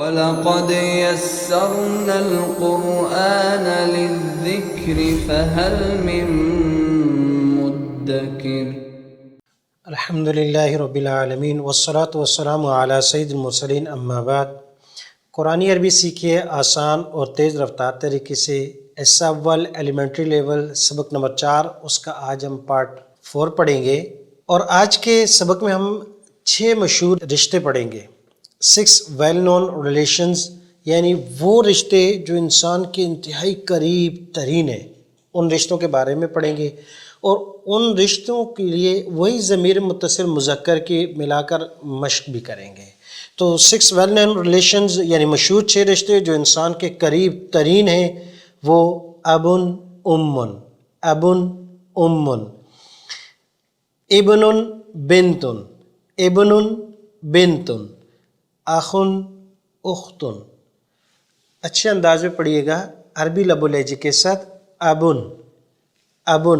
وَلَقَدْ يَسَّرْنَا الْقُرْآنَ لِلذِّكْرِ فَهَلْ مِن مُّدَّكِرٍ۔ الحمدللہ رب العالمین والصلاة والسلام علی سید المرسلین، اما بعد۔ قرآن عربی سیکھیے آسان اور تیز رفتار طریقے سے۔ ایسا اول ایلیمنٹری لیول سبق نمبر 4، اس کا آج ہم پارٹ 4 پڑھیں گے، اور آج کے سبق میں ہم 6 مشہور رشتے پڑھیں گے۔ 6 ویل نون ریلیشنز، یعنی وہ رشتے جو انسان کے انتہائی قریب ترین ہیں، ان رشتوں کے بارے میں پڑھیں گے، اور ان رشتوں کے لیے وہی ضمیر متصل مذکر کی ملا کر مشق بھی کریں گے۔ تو 6 ویل نون ریلیشنز یعنی مشہور 6 رشتے جو انسان کے قریب ترین ہیں، وہ ابن امن، ابن امن، ابن بنتن، ابن بنتن، اخن اختن۔ اچھے انداز میں پڑھیے گا، عربی لب و لہجے کے ساتھ۔ ابن، ابن،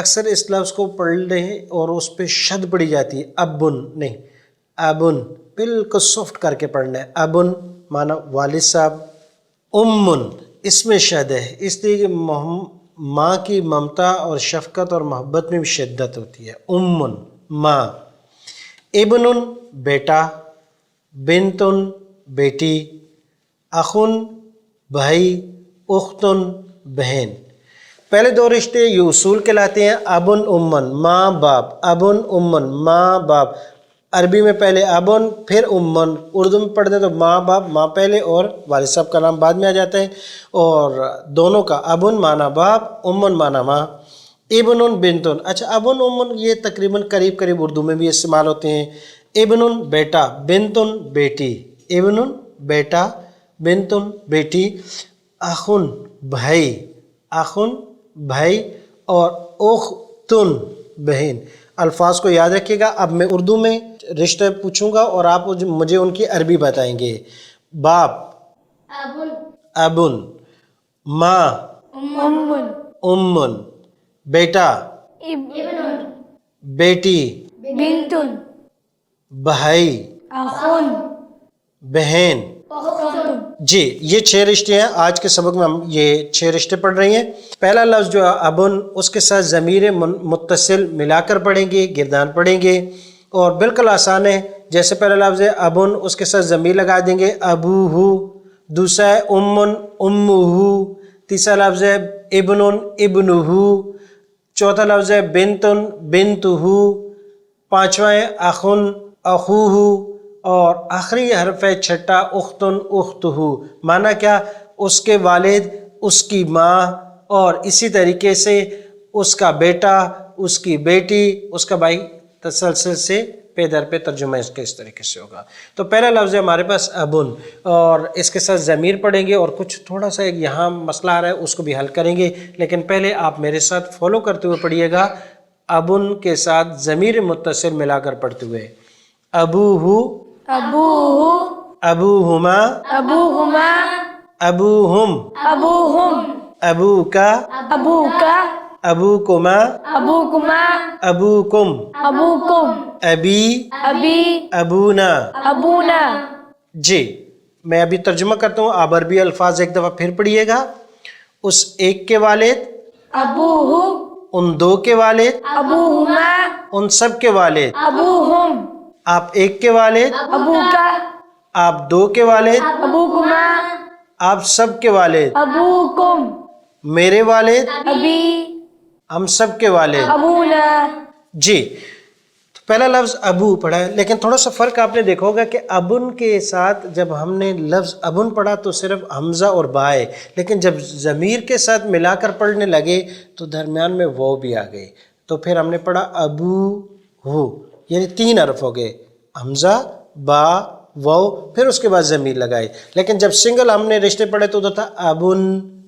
اکثر اس لفظ کو پڑھ لیں اور اس پہ شد پڑی جاتی ہے، ابن نہیں، ابن بالکل سافٹ کر کے پڑھنا ہے۔ ابن معنی والد صاحب، امن اس میں شد ہے، اس لیے کہ ماں کی ممتا اور شفقت اور محبت میں بھی شدت ہوتی ہے، امن ماں۔ ابن بیٹا، بنتن بیٹی، اخن بھائی، اختن بہن۔ پہلے 2 رشتے یہ اصول کہلاتے ہیں، ابن امن ماں باپ، ابن امن ماں باپ۔ عربی میں پہلے ابن پھر امن، اردو میں پڑھتے ہیں تو ماں باپ، ماں پہلے اور والد صاحب کا نام بعد میں آ جاتا ہے، اور دونوں کا ابن مانا باپ، امن مانا ماں۔ ابن بنتن، اچھا ابن امن یہ تقریباً قریب قریب اردو میں بھی استعمال ہوتے ہیں۔ ابن بیٹا، بنتن بیٹی، ابن بیٹا، بنتن بیٹی، اخن بھائی، اخن بھائی، اور اختن بہن۔ الفاظ کو یاد رکھیے گا۔ اب میں اردو میں رشتے پوچھوں گا اور آپ مجھے ان کی عربی بتائیں گے۔ باپ ابن، ابن، ماں امن، امن، بیٹا ابن، بیٹی، بنتن، بھائی، اخن، بہن۔ اختن۔ جی یہ 6 رشتے ہیں۔ آج کے سبق میں ہم یہ 6 رشتے پڑھ رہے ہیں۔ پہلا لفظ جو ابن، اس کے ساتھ ضمیر متصل ملا کر پڑھیں گے، گردان پڑھیں گے، اور بالکل آسان ہے۔ جیسے پہلا لفظ ہے ابن، اس کے ساتھ ضمیر لگا دیں گے، ابوہ۔ دوسرا ہے امن، امہ۔ تیسرا لفظ ہے ابن، ابنہ۔ چوتھا لفظ ہے بنتن، بنتہ۔ پانچواں ہے اخن، اخوہ، اور آخری حرف ہے چھٹا اختن، اختہ۔ معنی کیا؟ اس کے والد، اس کی ماں، اور اسی طریقے سے اس کا بیٹا، اس کی بیٹی، اس کا بھائی، تسلسل سے پے در پہ ترجمہ اس کے اس طریقے سے ہوگا۔ تو پہلا لفظ ہے ہمارے پاس ابن، اور اس کے ساتھ ضمیر پڑھیں گے، اور کچھ تھوڑا سا ایک یہاں مسئلہ آ رہا ہے اس کو بھی حل کریں گے، لیکن پہلے آپ میرے ساتھ فالو کرتے ہوئے پڑھیے گا، ابن کے ساتھ ضمیر متصل ملا کر پڑھتے ہوئے۔ ابوہ، ابوہ، ابوہما، ابوہما، ابوہم، ابوہم، ابوکا، ابوکا، ابوکما، ابوکما، ابوکم، ابوکم، ابی، ابی، ابونا۔ ابونا۔ جی میں ابھی ترجمہ کرتا ہوں، آپ عربی الفاظ ایک دفعہ پھر پڑھیے گا۔ اس ایک کے والد، ابوہ، ان 2 کے والد، ابوہما، ان سب کے والد، ابوہم، آپ ایک کے والد، ابوکا، آپ 2 کے والد، ابوکما، آپ سب کے والد، ابوکم، میرے والد، ابی، ہم سب کے والد۔ ابونا۔ جی تو پہلا لفظ ابو پڑھا ہے، لیکن تھوڑا سا فرق آپ نے دیکھا ہوگا کہ ابن کے ساتھ جب ہم نے لفظ ابن پڑھا تو صرف حمزہ اور با ہے، لیکن جب ضمیر کے ساتھ ملا کر پڑھنے لگے تو درمیان میں وہ بھی آ گئے، تو پھر ہم نے پڑھا ابو ہو، یعنی 3 حرف ہو گئے، حمزہ، با، واو، پھر اس کے بعد ضمیر لگائے۔ لیکن جب سنگل ہم نے رشتے پڑھے تو تھا ابن،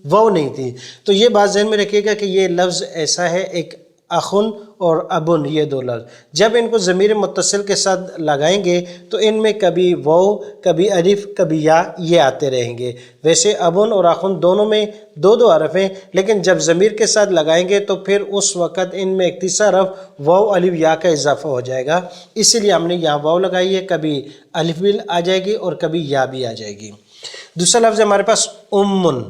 واو نہیں تھی۔ تو یہ بات ذہن میں رکھیے گا کہ یہ لفظ ایسا ہے، ایک اخن اور ابن، یہ دو لفظ جب ان کو ضمیر متصل کے ساتھ لگائیں گے تو ان میں کبھی واو، کبھی الف، کبھی یا، یہ آتے رہیں گے۔ ویسے ابن اور اخن دونوں میں دو دو حرف ہیں، لیکن جب ضمیر کے ساتھ لگائیں گے تو پھر اس وقت ان میں ایک تیسرا حرف واو الف یا کا اضافہ ہو جائے گا، اسی لیے ہم نے یہاں واو لگائی ہے، کبھی الف بھی آ جائے گی اور کبھی یا بھی آ جائے گی۔ دوسرا لفظ ہے ہمارے پاس امن،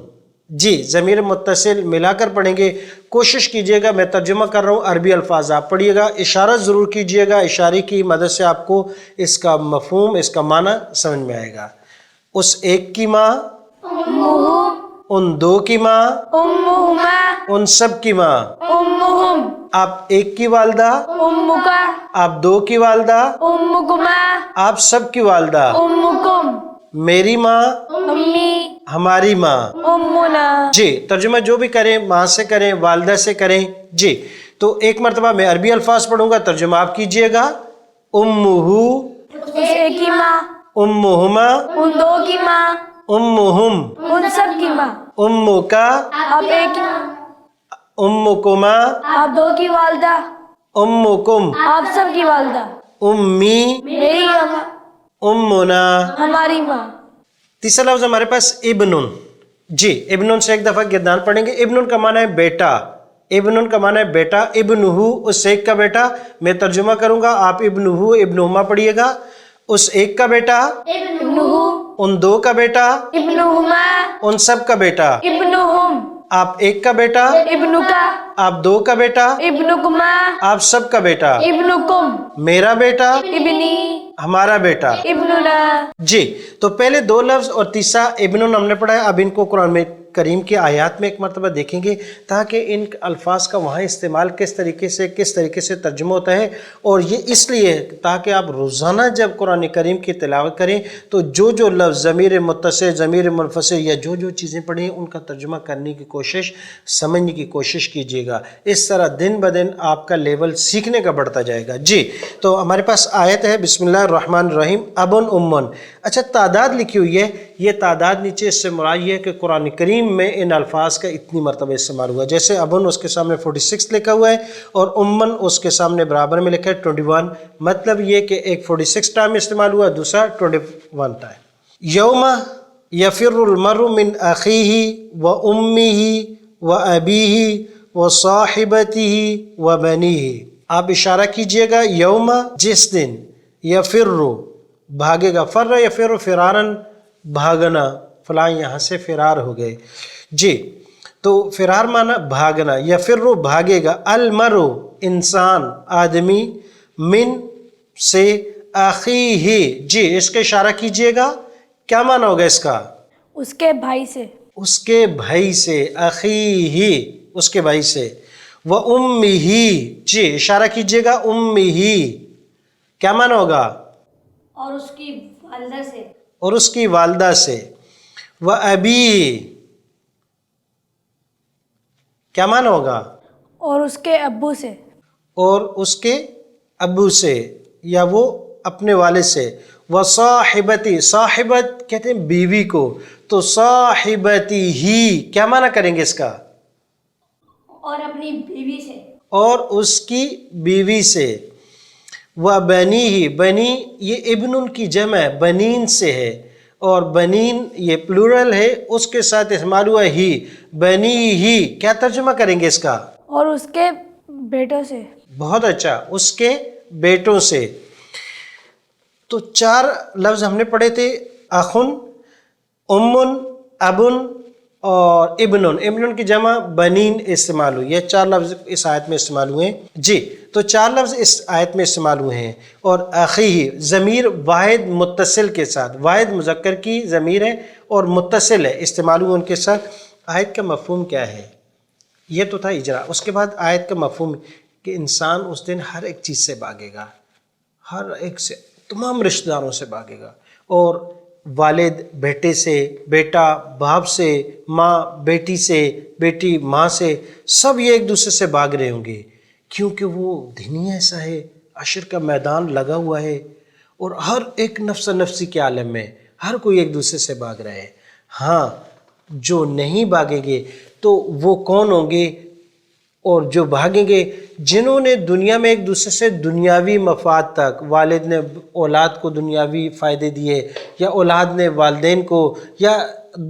جی ضمیر متصل ملا کر پڑھیں گے، کوشش کیجئے گا، میں ترجمہ کر رہا ہوں عربی الفاظ آپ پڑھیے گا، اشارہ ضرور کیجئے گا، اشارے کی مدد سے آپ کو اس کا مفہوم، اس کا معنی سمجھ میں آئے گا۔ اس ایک کی ماں، ان دو کی ماں، أمهما ان سب کی ماں، أمهم آپ ایک کی والدہ، أمك آپ دو کی والدہ، أمكما آپ سب کی والدہ، أمكم میری ماں، أمي ہماری ماں۔ أمنا جی ترجمہ جو بھی کریں، ماں سے کریں، والدہ سے کریں۔ جی تو ایک مرتبہ میں عربی الفاظ پڑھوں گا، ترجمہ آپ کیجئے گا۔ امہو، اس ایک کی ماں، امہما، ان دو کی ماں، امہم، ان سب کی ماں، امکا، آپ ایک کی، امکما، آپ دو کی والدہ، امکم، آپ سب کی والدہ، امی، میری ماں، امنا۔ ہماری ماں۔ تیسرا لفظ ہمارے پاس ابنن، جی ابنن سے ایک دفعہ گردان پڑھیں گے۔ ابنن کا معنی ہے بیٹا، ابنن کا معنی ہے بیٹا، ابنہو اس ایک کا بیٹا، میں ترجمہ کروں گا، آپ ابنہو ابنہما پڑھیے گا۔ اس ایک کا بیٹا، ابنہ، ان دو کا بیٹا، ابنہما، ان سب کا بیٹا، ابنہم، آپ ایک کا بیٹا، ابنکا، آپ دو کا بیٹا، ابنکما، آپ سب کا بیٹا، ابنکم، میرا بیٹا، ابنی، ہمارا بیٹا۔ ابننا۔ جی تو پہلے دو لفظ اور تیسرا ابنن ہم نے پڑھا ہے، اب ان کو قرآن میں کریم کی آیات میں ایک مرتبہ دیکھیں گے تاکہ ان الفاظ کا وہاں استعمال کس طریقے سے ترجمہ ہوتا ہے، اور یہ اس لیے تاکہ آپ روزانہ جب قرآن کریم کی تلاوت کریں تو جو لفظ ضمیر متصل، ضمیر منفصل یا جو چیزیں پڑھیں ان کا ترجمہ کرنے کی کوشش، سمجھنے کی کوشش کیجیے گا، اس طرح دن بدن آپ کا لیول سیکھنے کا بڑھتا جائے گا۔ جی تو ہمارے پاس آیت ہے، بسم اللہ الرحمن الرحیم، ابن امن۔ اچھا تعداد لکھی ہوئی ہے، یہ تعداد نیچے اس سے مراد یہ ہے کہ قرآن کریم میں ان الفاظ کا اتنی مرتبہ استعمال ہوا، جیسے ابن اس کے سامنے 46 لکھا ہوا ہے اور امن اس کے سامنے برابر میں لکھا ہے 21، مطلب یہ کہ ایک 46 ٹائم استعمال ہوا، دوسرا 21 ٹائم۔ یوم یفر المرء من اخیہ و امہ و ابیہ و صاحبتہ و بنیہ۔ آپ اشارہ کیجئے گا، یوم جس دن، یفر بھاگے گا، فر یفر فرارن بھاگنا، فلاں یہاں سے فرار ہو گئے۔ جی تو فرار مانا بھاگنا، یفر بھاگے گا، المرء انسان، آدمی، من سے، اخیہ، جی اس کے اشارہ کیجئے گا، کیا معنی ہوگا اس کا؟ اس کے بھائی سے، اس کے بھائی سے، اخیہ اس کے بھائی سے، وَأُمِّهِ، جی اشارہ کیجئے گا، اُمِّهِ کیا معنی ہوگا؟ اور اس کی والدہ سے، اور اس کی والدہ سے، وَأَبِيهِ کیا معنی ہوگا؟ اور اس کے ابو سے، اور اس کے ابو سے یا وہ اپنے والد سے، وَصَاحِبَتِهِ، صاحبت کہتے ہیں بیوی کو، تو صاحبتِهِ کیا معنی کریں گے اس کا؟ اور اپنی بیوی سے، اور اس کی بیوی سے، وَبَنِيهِ، بنی یہ ابن کی جمع ہے، بنین سے ہے، اور بنین یہ پلورل ہے، اس کے ساتھ استعمال ہوا ہی، بنیہ، کیا ترجمہ کریں گے اس کا؟ اور اس کے بیٹوں سے۔ بہت اچھا، اس کے بیٹوں سے۔ تو 4 لفظ ہم نے پڑھے تھے، اخن، امن، ابن اور ابنن۔ ابنن کی جمع بنین استعمال ہوئی، یہ 4 لفظ اس آیت میں استعمال ہوئے ہیں۔ جی تو 4 لفظ اس آیت میں استعمال ہوئے ہیں، اور اخیہ ضمیر واحد متصل کے ساتھ، واحد مذکر کی ضمیر ہے اور متصل ہے، استعمال ہوئے ان کے ساتھ۔ آیت کا مفہوم کیا ہے؟ یہ تو تھا اجرا، اس کے بعد آیت کا مفہوم کہ انسان اس دن ہر ایک چیز سے بھاگے گا، ہر ایک سے، تمام رشتہ داروں سے بھاگے گا، اور والد بیٹے سے، بیٹا باپ سے، ماں بیٹی سے، بیٹی ماں سے، سب یہ ایک دوسرے سے بھاگ رہے ہوں گے، کیونکہ وہ دن ہی ایسا ہے، عشر کا میدان لگا ہوا ہے، اور ہر ایک نفس نفسی کے عالم میں ہر کوئی ایک دوسرے سے بھاگ رہا ہے۔ ہاں جو نہیں بھاگیں گے تو وہ کون ہوں گے؟ اور جو بھاگیں گے جنہوں نے دنیا میں ایک دوسرے سے دنیاوی مفاد تک، والد نے اولاد کو دنیاوی فائدے دیے یا اولاد نے والدین کو، یا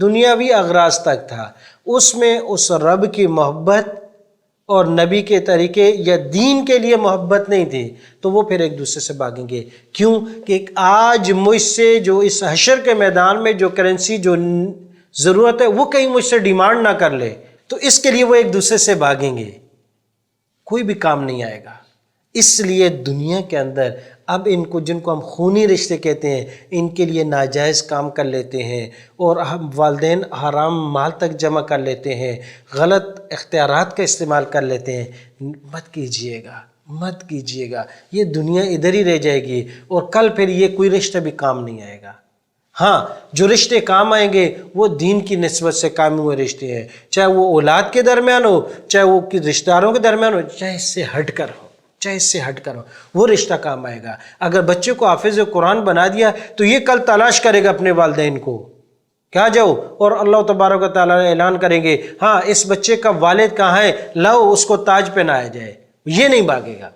دنیاوی اغراض تک تھا، اس میں اس رب کی محبت اور نبی کے طریقے یا دین کے لیے محبت نہیں تھی، تو وہ پھر ایک دوسرے سے بھاگیں گے۔ کیوں کہ آج مجھ سے جو اس حشر کے میدان میں جو کرنسی جو ضرورت ہے وہ کہیں مجھ سے ڈیمانڈ نہ کر لے، تو اس کے لیے وہ ایک دوسرے سے بھاگیں گے، کوئی بھی کام نہیں آئے گا۔ اس لیے دنیا کے اندر اب ان کو، جن کو ہم خونی رشتے کہتے ہیں، ان کے لیے ناجائز کام کر لیتے ہیں اور ہم والدین حرام مال تک جمع کر لیتے ہیں، غلط اختیارات کا استعمال کر لیتے ہیں۔ مت کیجئے گا، مت کیجئے گا، یہ دنیا ادھر ہی رہ جائے گی اور کل پھر یہ کوئی رشتہ بھی کام نہیں آئے گا۔ ہاں، جو رشتے کام آئیں گے وہ دین کی نسبت سے قائم ہوئے رشتے ہیں، چاہے وہ اولاد کے درمیان ہو، چاہے وہ رشتہ داروں کے درمیان ہو، چاہے اس سے ہٹ کر ہو، چاہے اس سے ہٹ کر ہو، وہ رشتہ کام آئے گا۔ اگر بچے کو حافظ قرآن بنا دیا تو یہ کل تلاش کرے گا اپنے والدین کو، کیا جاؤ، اور اللہ تبارک و تعالیٰ اعلان کریں گے ہاں اس بچے کا والد کہاں ہے، لاؤ اس کو تاج پہنایا جائے، یہ نہیں بھاگے گا۔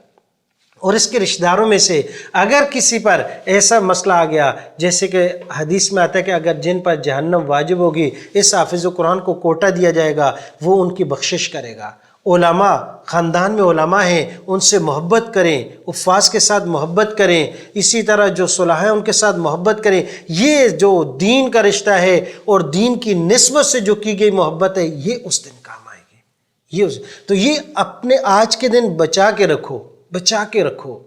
اور اس کے رشتہ داروں میں سے اگر کسی پر ایسا مسئلہ آ گیا، جیسے کہ حدیث میں آتا ہے کہ اگر جن پر جہنم واجب ہوگی، اس حافظ قرآن کو کوٹا دیا جائے گا، وہ ان کی بخشش کرے گا۔ علماء، خاندان میں علماء ہیں، ان سے محبت کریں، حفاظ کے ساتھ محبت کریں، اسی طرح جو صلحاء ہیں ان کے ساتھ محبت کریں۔ یہ جو دین کا رشتہ ہے اور دین کی نسبت سے جو کی گئی محبت ہے، یہ اس دن کام آئے گی۔ تو یہ اپنے آج کے دن بچا کے رکھو، بچا کے رکھو،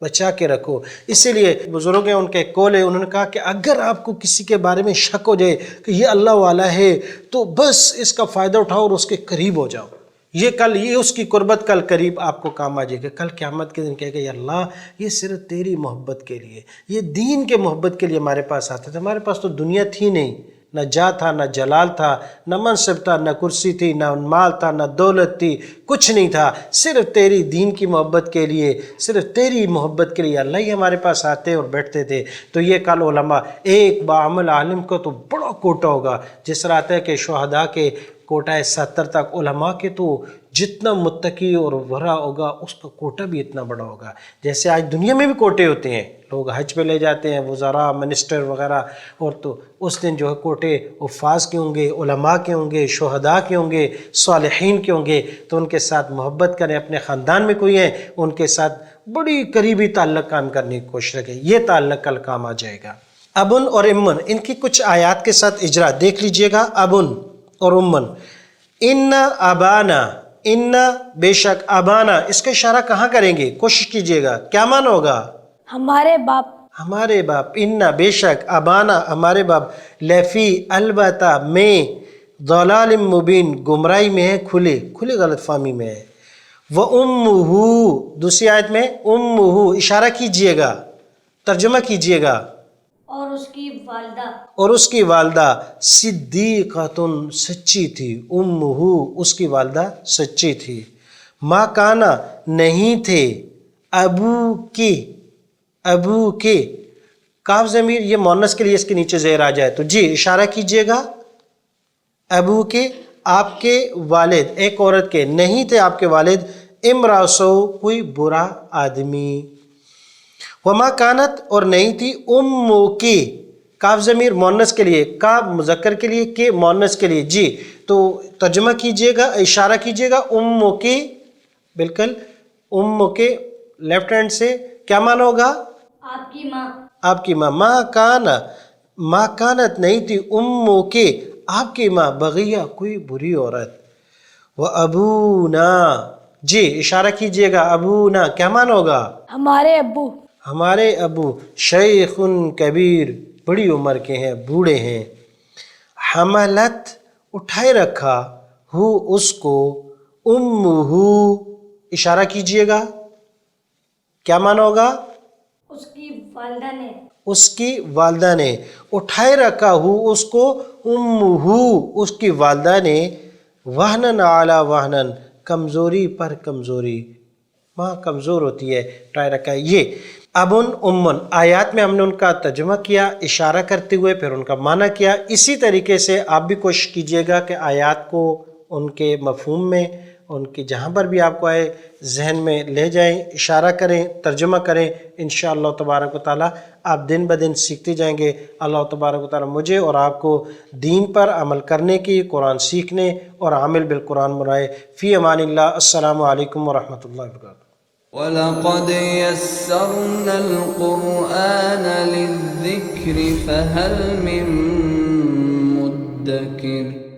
بچا کے رکھو۔ اسی لیے بزرگ ہیں، ان کے قول ہے، انہوں نے کہا کہ اگر آپ کو کسی کے بارے میں شک ہو جائے کہ یہ اللہ والا ہے تو بس اس کا فائدہ اٹھاؤ اور اس کے قریب ہو جاؤ، یہ اس کی قربت کل قریب آپ کو کام آ جائے گا۔ کل قیامت کے دن کہے گا یا اللہ یہ صرف تیری محبت کے لیے، یہ دین کے محبت کے لیے ہمارے پاس آتے تھے، ہمارے پاس تو دنیا تھی نہیں، نہ جا تھا، نہ جلال تھا، نہ منصب تھا، نہ کرسی تھی، نہ مال تھا، نہ دولت تھی، کچھ نہیں تھا، صرف تیری دین کی محبت کے لیے، صرف تیری محبت کے لیے اللہ ہی ہمارے پاس آتے اور بیٹھتے تھے۔ تو یہ کل علماء، ایک باعمل عالم کو تو بڑا کوٹا ہوگا، جس طرح آتا ہے کہ شہداء کے کوٹا ہے 70 تک، علماء کے تو جتنا متقی اور ورع ہوگا اس کا کوٹا بھی اتنا بڑا ہوگا۔ جیسے آج دنیا میں بھی کوٹے ہوتے ہیں، لوگ حج پہ لے جاتے ہیں، وزراء، منسٹر وغیرہ، اور تو اس دن جو ہے کوٹے حفاظ کے ہوں گے، علماء کے ہوں گے، شہداء کے ہوں گے، صالحین کے ہوں گے۔ تو ان کے ساتھ محبت کریں، اپنے خاندان میں کوئی ہیں ان کے ساتھ بڑی قریبی تعلق قائم کرنے کی کوشش رکھیں، یہ تعلق کل کام آ جائے گا۔ ابن اور امن، ان کی کچھ آیات کے ساتھ اجرا دیکھ لیجئے گا۔ ابن اور امن، ان ابانا، ان بے شک، ابانا، اس کا اشارہ کہاں کریں گے؟ کوشش کیجئے گا، کیا معنی ہوگا؟ ہمارے باپ، ہمارے باپ، ان بے شک، ابانا ہمارے باپ، لفی البتہ میں، ضلال مبین گمراہی میں ہے، کھلی غلط فہمی میں ہے۔ وَأُمُّهُ، دوسری آیت میں أُمُّهُ، اشارہ کیجئے گا، ترجمہ کیجئے گا، اور اس کی والدہ، اور اس کی والدہ، صدیقۃ، سچی تھی، امہ، اس کی والدہ سچی تھی، ما کانا، نہیں تھے، ابو کے، کاف ضمیر یہ مؤنث کے لیے اس کے نیچے زیر آ جائے تو جی اشارہ کیجئے گا، ابو کے، آپ کے والد، ایک عورت کے، نہیں تھے آپ کے والد، امراسو، کوئی برا آدمی، وما کانت، اور نہیں تھی، امو کی، کاف ضمیر مؤنث کے لیے، کاف مذکر کے لیے، کے مؤنث کے لیے، جی تو ترجمہ کیجئے گا، اشارہ کیجئے گا، امو کی، بالکل امو کے لیفٹ ہینڈ سے کیا معنی ہوگا؟ آپ کی ماں، آپ کی ماں، ما کانت، نہیں تھی، امو کے، آپ کی ماں، بغیہ، کوئی بری عورت، وابونا، جی اشارہ کیجئے گا، ابونا کیا معنی ہوگا؟ ہمارے ابو، ہمارے ابو، شیخ کبیر، بڑی عمر کے ہیں، بوڑھے ہیں، حملت، اٹھائے رکھا، ہو اس کو، امہ، اشارہ کیجئے گا، کیا معنی ہوگا؟ اس کی والدہ نے، اس کی والدہ نے، اٹھائے رکھا ہو اس کو، امہ، اس کی والدہ نے، وہنن علی وہنن، کمزوری پر کمزوری، ماں کمزور ہوتی ہے، اٹھائے رکھا ہے۔ یہ ابن امن آیات میں ہم نے ان کا ترجمہ کیا اشارہ کرتے ہوئے، پھر ان کا معنی کیا۔ اسی طریقے سے آپ بھی کوشش کیجئے گا کہ آیات کو ان کے مفہوم میں ان کی جہاں پر بھی آپ کو آئے ذہن میں لے جائیں، اشارہ کریں، ترجمہ کریں، انشاءاللہ تبارک و تعالیٰ آپ دن بدن سیکھتے جائیں گے۔ اللہ تبارک و تعالیٰ مجھے اور آپ کو دین پر عمل کرنے کی، قرآن سیکھنے اور عامل بالقرآن بنائے۔ فی امان اللہ۔ السلام علیکم ورحمۃ اللہ وبرکاتہ۔ وَلَقَدْ يَسَّرْنَا الْقُرْآنَ لِلذِّكْرِ فَهَلْ مِن مُّدَّكِرٍ